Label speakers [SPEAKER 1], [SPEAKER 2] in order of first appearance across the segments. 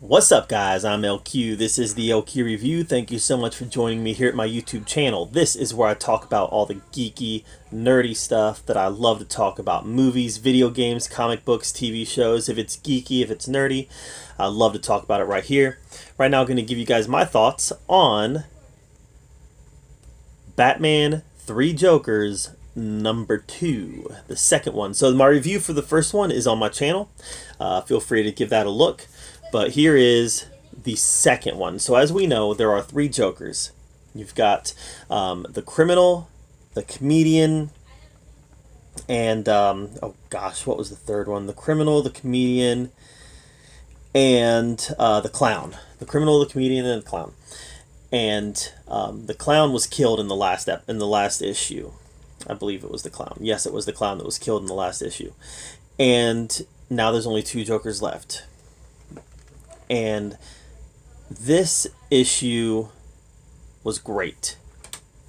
[SPEAKER 1] What's up, guys? I'm LQ. This is the LQ Review. Thank you so much for joining me here at my YouTube channel. This is where I talk about all the geeky, nerdy stuff that I love to talk about. Movies, video games, comic books, TV shows. If it's geeky, if it's nerdy, I love to talk about it right here. Right now I'm going to give you guys my thoughts on Batman 3 Jokers number 2, the second one. So my review for the first one is on my channel. Feel free to give that a look. But here is the second one. So as we know, there are 3 Jokers. You've got the criminal, the comedian, and oh gosh, what was the third one? The criminal, the comedian, and the clown. The criminal, the comedian, and the clown. And the clown was killed in the last issue. I believe it was the clown. Yes, it was the clown that was killed in the last issue. And now there's only 2 Jokers left. And this issue was great.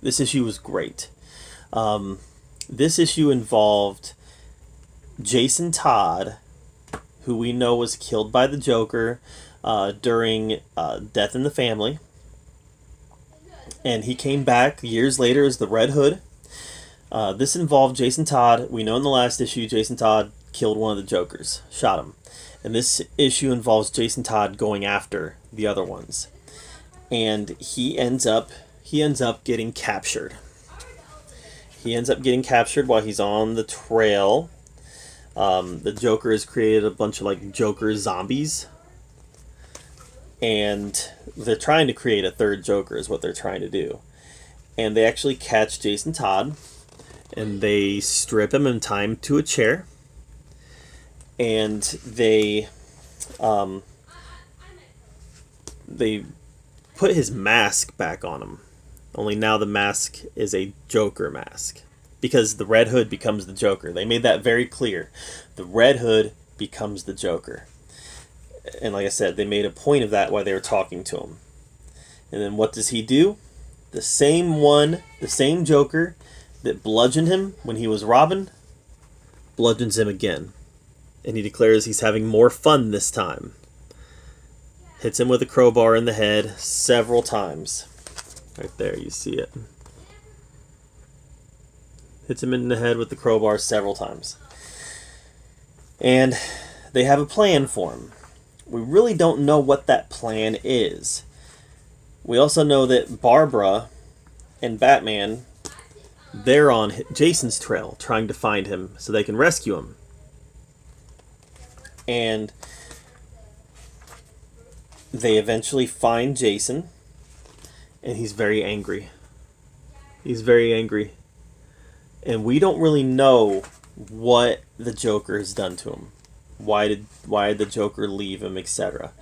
[SPEAKER 1] This issue was great. This issue involved Jason Todd, who we know was killed by the Joker during Death in the Family. And he came back years later as the Red Hood. This involved Jason Todd. We know in the last issue, Jason Todd killed one of the Jokers, shot him. And this issue involves Jason Todd going after the other ones. And he ends up getting captured. He ends up getting captured while he's on the trail. The Joker has created a bunch of like Joker zombies. And they're trying to create a third Joker is what they're trying to do. And they actually catch Jason Todd. And they strip him and tie him to a chair. And they put his mask back on him. Only now the mask is a Joker mask. Because the Red Hood becomes the Joker. They made that very clear. The Red Hood becomes the Joker. And like I said, they made a point of that while they were talking to him. And then what does he do? The same Joker that bludgeoned him when he was robbing, bludgeons him again. And he declares he's having more fun this time. Hits him with a crowbar in the head several times. Right there, you see it. Hits him in the head with the crowbar several times. And they have a plan for him. We really don't know what that plan is. We also know that Barbara and Batman, they're on Jason's trail trying to find him so they can rescue him. And they eventually find Jason, and he's very angry. He's very angry. And we don't really know what the Joker has done to him. Why did the Joker leave him, etc.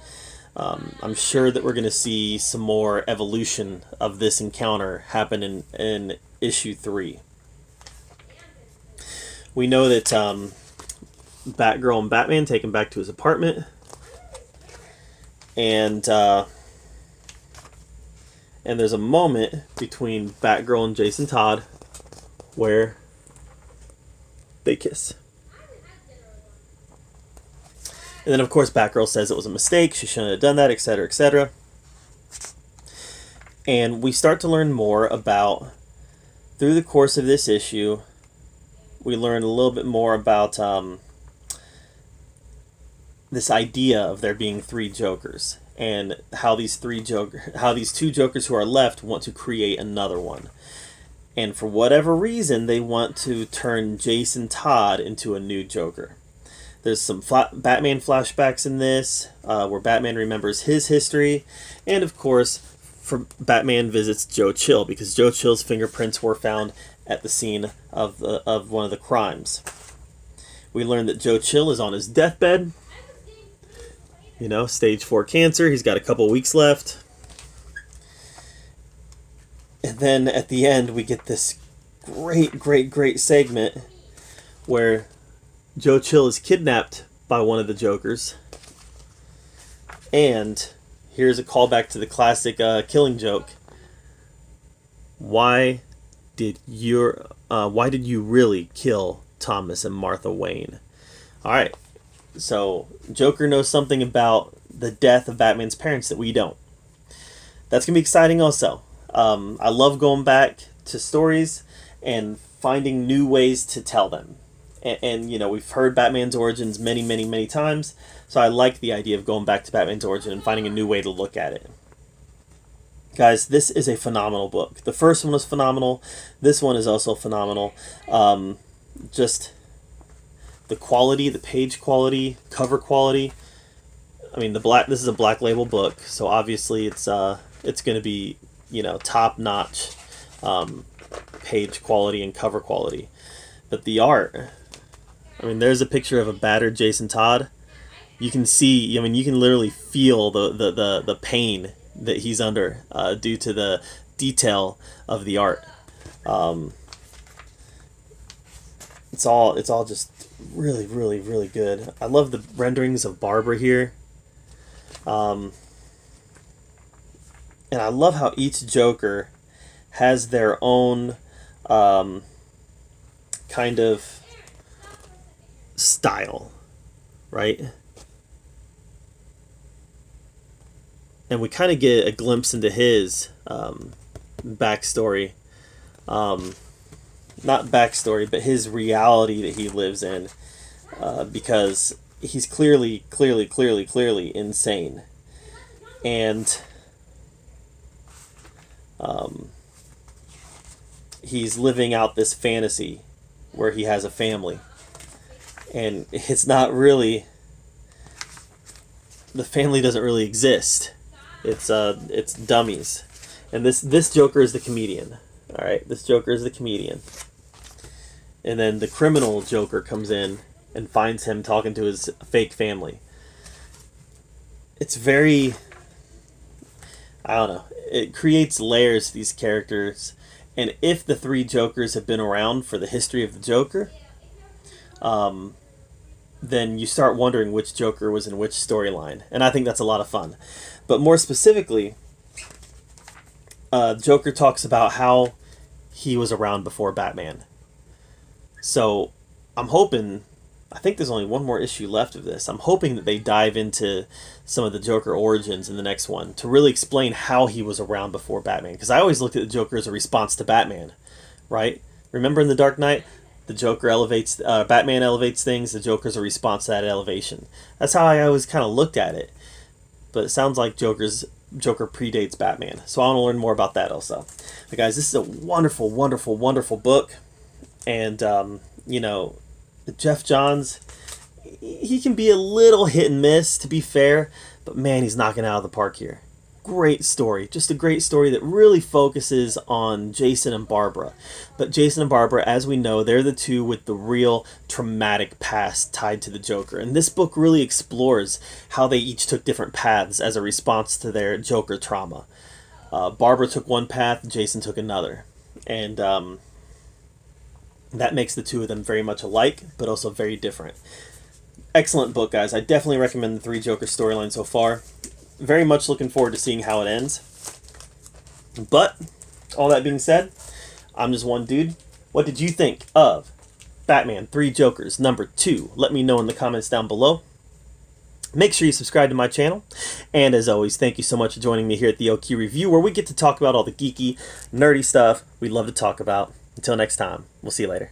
[SPEAKER 1] I'm sure that we're going to see some more evolution of this encounter happen in issue 3. We know that Batgirl and Batman take him back to his apartment. And there's a moment between Batgirl and Jason Todd where they kiss. And then, of course, Batgirl says it was a mistake. She shouldn't have done that, etc., etc. And we start to learn more about, through the course of this issue, we learn a little bit more about this idea of there being 3 Jokers and how these 2 Jokers who are left want to create another one. And for whatever reason, they want to turn Jason Todd into a new Joker. There's some Batman flashbacks in this, where Batman remembers his history, and of course, Batman visits Joe Chill because Joe Chill's fingerprints were found at the scene of one of the crimes. We learn that Joe Chill is on his deathbed. You know, stage 4 cancer. He's got a couple weeks left. And then at the end, we get this great segment where Joe Chill is kidnapped by one of the Jokers. And here's a callback to the classic Killing Joke. Why did you really kill Thomas and Martha Wayne? All right. So Joker knows something about the death of Batman's parents that we don't. That's going to be exciting also. I love going back to stories and finding new ways to tell them. And you know, we've heard Batman's origins many, many, many times, so I like the idea of going back to Batman's origin and finding a new way to look at it. Guys, this is a phenomenal book. The first one was phenomenal. This one is also phenomenal. Just the quality, the page quality, cover quality. I mean, this is a Black Label book, so obviously it's going to be, you know, top notch page quality and cover quality. But the art, I mean, there's a picture of a battered Jason Todd. You can see, I mean, you can literally feel the pain that he's under due to the detail of the art. It's all just really, really, really good. I love the renderings of Barbara here. And I love how each Joker has their own kind of style, right? And we kind of get a glimpse into his backstory. Not backstory, but his reality that he lives in. Because he's clearly insane. And he's living out this fantasy where he has a family. And it's not really... The family doesn't really exist. It's dummies. And this Joker is the comedian. Alright, this Joker is the comedian. And then the criminal Joker comes in and finds him talking to his fake family. It's very... I don't know. It creates layers to these characters. And if the three Jokers have been around for the history of the Joker, then you start wondering which Joker was in which storyline. And I think that's a lot of fun. But more specifically, Joker talks about how he was around before Batman. So I'm hoping, I think there's only one more issue left of this. I'm hoping that they dive into some of the Joker origins in the next one to really explain how he was around before Batman. Because I always looked at the Joker as a response to Batman, right? Remember in The Dark Knight, the Joker elevates, Batman elevates things, the Joker's a response to that elevation. That's how I always kind of looked at it. But it sounds like Joker predates Batman. So I want to learn more about that also. But guys, this is a wonderful, wonderful, wonderful book. And, you know, Geoff Johns, he can be a little hit and miss, to be fair. But man, he's knocking it out of the park here. Great story. Just a great story that really focuses on Jason and Barbara. But Jason and Barbara, as we know, they're the two with the real traumatic past tied to the Joker. And this book really explores how they each took different paths as a response to their Joker trauma. Barbara took one path, Jason took another. And that makes the two of them very much alike, but also very different. Excellent book, guys. I definitely recommend the three Joker storyline so far. Very much looking forward to seeing how it ends. But, all that being said, I'm just one dude. What did you think of Batman 3 Jokers number 2? Let me know in the comments down below. Make sure you subscribe to my channel. And as always, thank you so much for joining me here at the OQ Review, where we get to talk about all the geeky, nerdy stuff we'd love to talk about. Until next time, we'll see you later.